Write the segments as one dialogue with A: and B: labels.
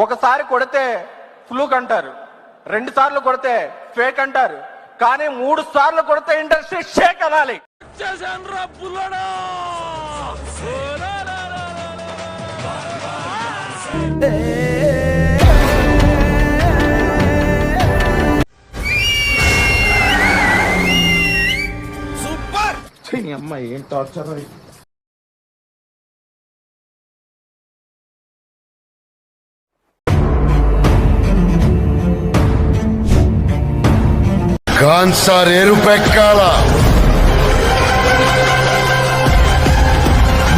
A: ఒకసారి కొడితే ఫ్లూక్ అంటారు, 2 సార్లు కొడితే ఫేక్ అంటారు, కానీ 3 సార్లు కొడితే ఇండస్ట్రీ షేక్ అనాలి.
B: సూపర్. అమ్మాయి ఏం టార్చర్.
C: కాన్సార్ ఎరుపెక్కాల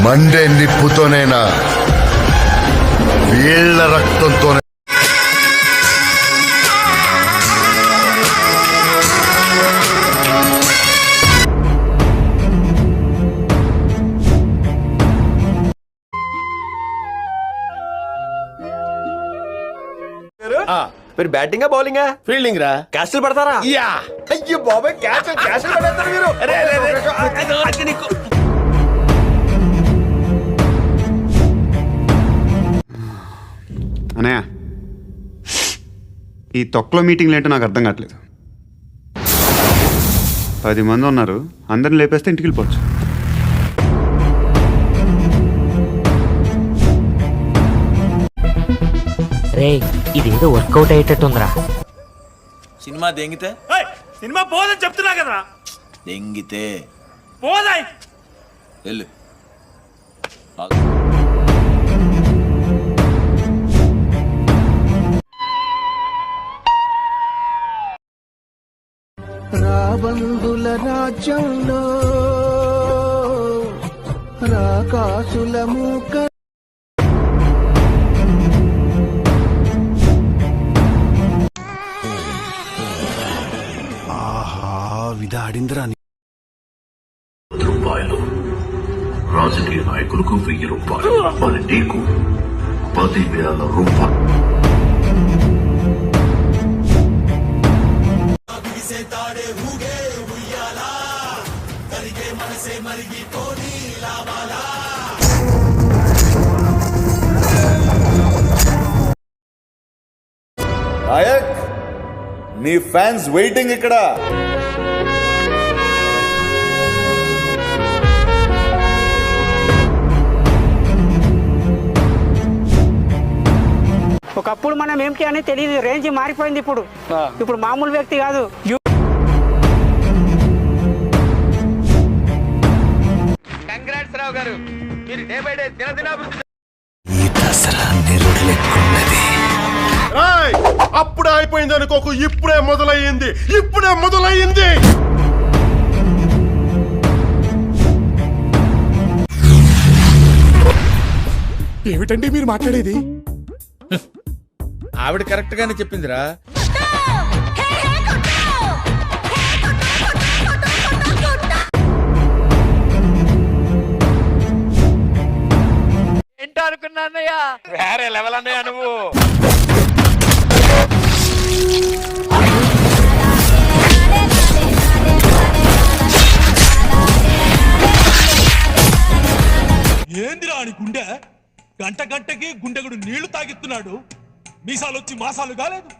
C: మండే నిప్పుతోనేనా వీళ్ళ రక్తంతోనే.
D: మీరు బ్యాటింగా బౌలింగా
B: ఫీల్డింగ్ రా.
D: క్యాస్టులు పడతారా?
B: యా.
D: అయ్యో బాబాయ్ క్యాస్టులు పడేస్తారు మీరు.
E: అనయ్య, ఈ తొక్కలో మీటింగ్లు ఏంటో నాకు అర్థం కావట్లేదు. 10 మంది ఉన్నారు, అందరిని లేపేస్తే ఇంటికి వెళ్ళిపోవచ్చు.
F: రే ఇదేదో వర్కౌట్ అయ్యేటట్టుందిరా.
G: సినిమా దెంగితే
B: సినిమా పోదని చెప్తున్నా కదా.
G: దెంగితే
B: పోదాయి.
G: వెళ్ళు.
H: రాబందుల రాజ్యంలో రాకాసుల మూక.
B: విధాడిందిరా.
I: రూపాయలు రాజకీయ నాయకులకు 1000 రూపాయలు, మరి నీకు 10,000 రూపాయలు.
C: నాయక్, నీ ఫ్యాన్స్ వెయిటింగ్ ఇక్కడ.
J: ఒకప్పుడు మనం ఏంటి అని తెలియదు, రేంజ్ మారిపోయింది. ఇప్పుడు మామూలు వ్యక్తి కాదు.
A: కంగ్రాట్స్ రావు గారు, మీరు డే బై డే దినదినాభివృద్ధి.
B: ఈ దసరా నిరుడులెక్కున్నది.
C: అప్పుడే అయిపోయింది అనుకోకు, ఇప్పుడే మొదలయ్యింది.
B: ఏమిటండి మీరు మాట్లాడేది? ఆవిడ కరెక్ట్ గానే చెప్పిందిరా.
A: ఏంటో అనుకున్నా అన్నయ్య, వేరే లెవెల్ అన్నయ్య నువ్వు.
K: ఏందిరా అని గుండె గంటకి గుండెగుడు నీళ్లు తాగిస్తున్నాడు. మీసాలు వచ్చి మాసాలు కాలేదు.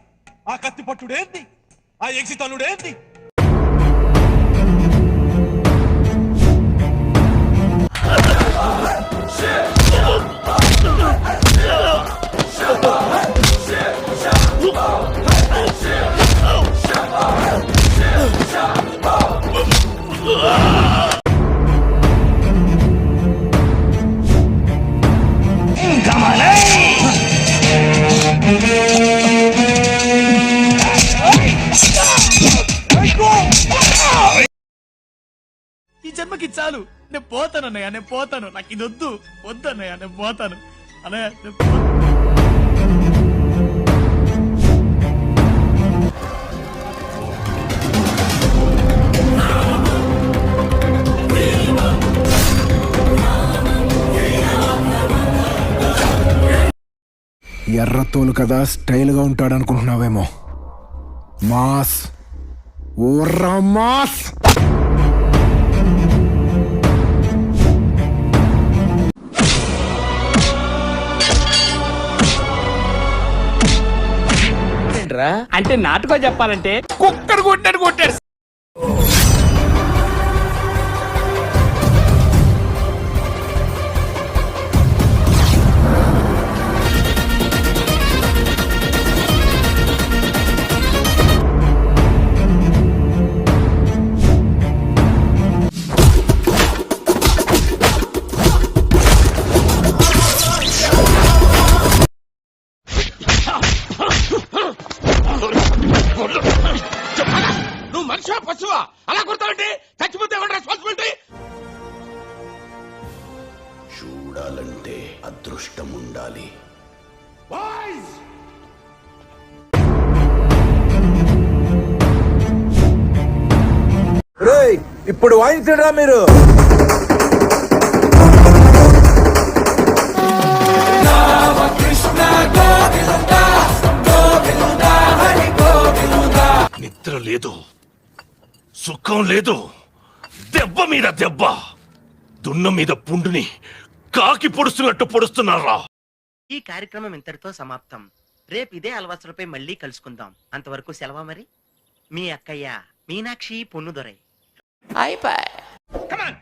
K: ఆ కత్తి పట్టుడేంది, ఆ ఎగిసితనుడేంది? ఈ జన్మకి చాలు, నేను పోతాను అన్నయ్య, నేను పోతాను. నాకు ఇది వద్దు అన్నయ్య, నేను పోతాను అన్నయ్య.
H: ఎర్రతోలు కదా స్టైల్గా ఉంటాడు అనుకుంటున్నావేమో. మాస్, ఓర్రా మాస్.
B: ఏంట్రా?
D: అంటే నాటుకో చెప్పాలంటే
B: కుక్కర్ కొట్టాడు కొట్టాడు.
K: నువ్వు మనిషివా పశువా అలా కొడతావంటే చచ్చిపోతే ఎవరి రెస్పాన్సిబిలిటీ?
I: చూడాలంటే అదృష్టం ఉండాలి.
D: ఇప్పుడు వాయించడా మీరు?
K: నిద్ర లేదు, సుఖం లేదు, దెబ్బ మీద దెబ్బ, దున్న మీద పుండుని కాకి పొడుస్తున్నట్టు పొడుస్తున్నారా?
F: ఈ కార్యక్రమం ఇంతటితో సమాప్తం. రేపు ఇదే అలవాసులపై మళ్ళీ కలుసుకుందాం. అంతవరకు సెలవా మరి. మీ అక్కయ్య మీనాక్షి పొన్నుదొరై.
K: Come on,